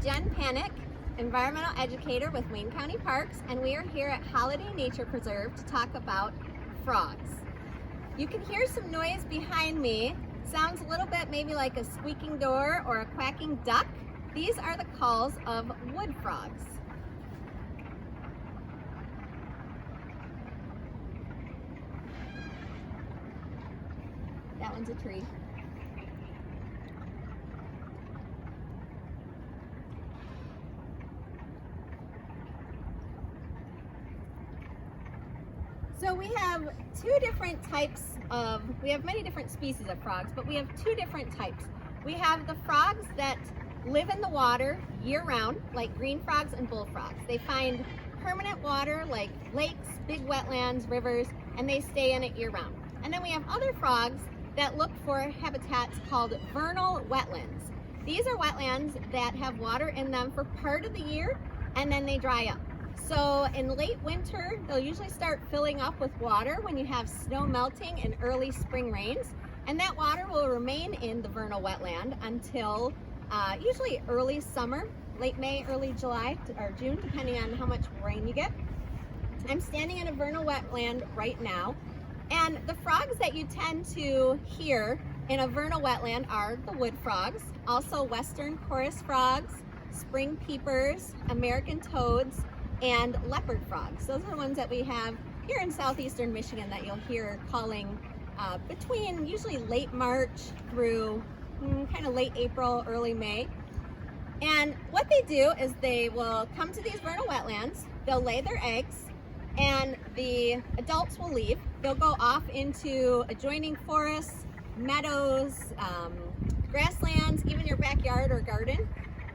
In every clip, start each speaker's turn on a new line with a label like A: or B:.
A: Jen Panic, environmental educator with Wayne County Parks, and we are here at Holiday Nature Preserve to talk about frogs. You can hear some noise behind me. Sounds a little bit maybe like a squeaking door or a quacking duck. These are the calls of wood frogs. That one's a tree. So we have we have many different species of frogs, but we have two different types. We have the frogs that live in the water year-round, like green frogs and bullfrogs. They find permanent water like lakes, big wetlands, rivers, and they stay in it year-round. And then we have other frogs that look for habitats called vernal wetlands. These are wetlands that have water in them for part of the year, and then they dry up. So in late winter, they'll usually start filling up with water when you have snow melting and early spring rains. And that water will remain in the vernal wetland until usually early summer, late May, early July or June, depending on how much rain you get. I'm standing in a vernal wetland right now. And the frogs that you tend to hear in a vernal wetland are the wood frogs, also western chorus frogs, spring peepers, American toads, and leopard frogs. Those are the ones that we have here in southeastern Michigan that you'll hear calling between usually late March through kind of late April, early May. And what they do is they will come to these vernal wetlands, they'll lay their eggs, and the adults will leave. They'll go off into adjoining forests, meadows, grasslands, even your backyard or garden.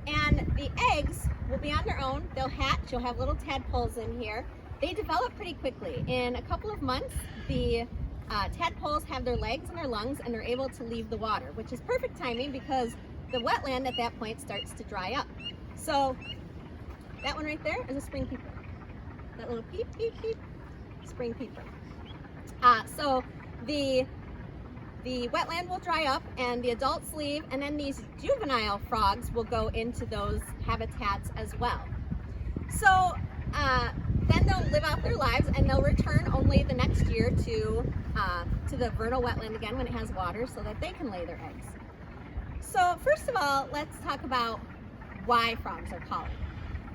A: And the eggs will be on their own. They'll hatch. You'll have little tadpoles in here. They develop pretty quickly. In a couple of months, the tadpoles have their legs and their lungs, and they're able to leave the water, which is perfect timing because the wetland at that point starts to dry up. So that one right there is a spring peeper. That little peep, peep, peep, spring peeper. So the wetland will dry up and the adults leave, and then these juvenile frogs will go into those habitats as well. So then they'll live out their lives and they'll return only the next year to the vernal wetland again when it has water so that they can lay their eggs. So first of all, let's talk about why frogs are calling.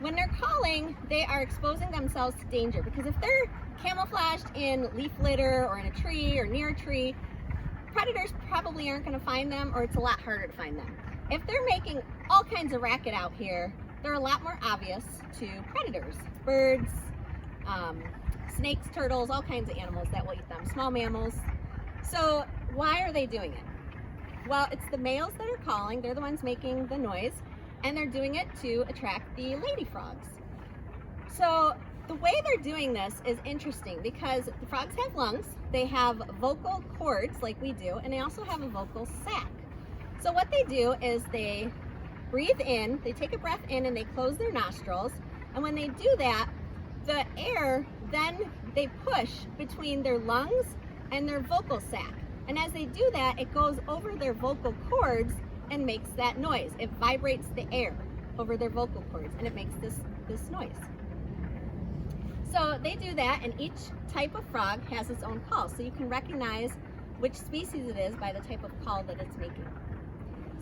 A: When they're calling, they are exposing themselves to danger because if they're camouflaged in leaf litter or in a tree or near a tree, predators probably aren't going to find them, or it's a lot harder to find them. If they're making all kinds of racket out here, they're a lot more obvious to predators. Birds, snakes, turtles, all kinds of animals that will eat them, small mammals. So why are they doing it? Well, it's the males that are calling. They're the ones making the noise, and they're doing it to attract the lady frogs. So the way they're doing this is interesting because the frogs have lungs, they have vocal cords like we do, and they also have a vocal sac. So what they do is they breathe in, they take a breath in and they close their nostrils, and when they do that, the air then they push between their lungs and their vocal sac. And as they do that, it goes over their vocal cords and makes that noise. It vibrates the air over their vocal cords and it makes this noise. So they do that, and each type of frog has its own call. So you can recognize which species it is by the type of call that it's making.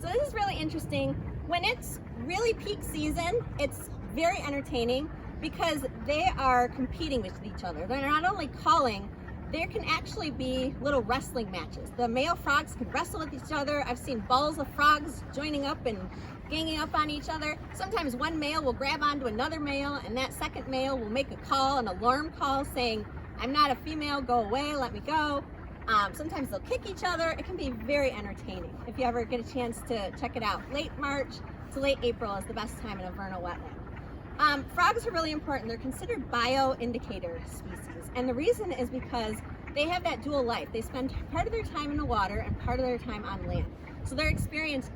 A: So this is really interesting. When it's really peak season, it's very entertaining because they are competing with each other. They're not only calling, there can actually be little wrestling matches. The male frogs can wrestle with each other. I've seen balls of frogs joining up and ganging up on each other. Sometimes one male will grab onto another male, and that second male will make a call, an alarm call saying, "I'm not a female, go away, let me go." Sometimes they'll kick each other. It can be very entertaining if you ever get a chance to check it out. Late March to late April is the best time in a vernal wetland. Frogs are really important. They're considered bioindicator species, and the reason is because they have that dual life. They spend part of their time in the water and part of their time on land. So they're experiencing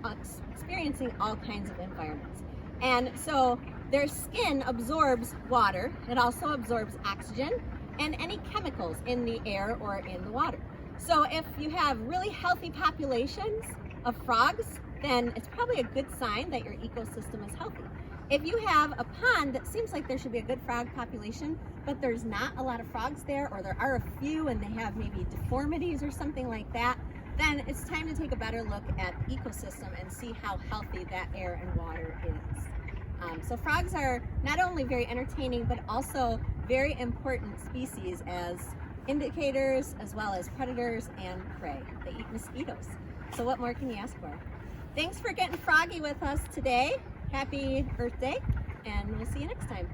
A: all kinds of environments. And so their skin absorbs water, it also absorbs oxygen and any chemicals in the air or in the water. So if you have really healthy populations of frogs, then it's probably a good sign that your ecosystem is healthy. If you have a pond that seems like there should be a good frog population, but there's not a lot of frogs there, or there are a few and they have maybe deformities or something like that, then it's time to take a better look at the ecosystem and see how healthy that air and water is. So frogs are not only very entertaining, but also very important species as indicators as well as predators and prey. They eat mosquitoes. So what more can you ask for? Thanks for getting froggy with us today. Happy Earth Day, and we'll see you next time.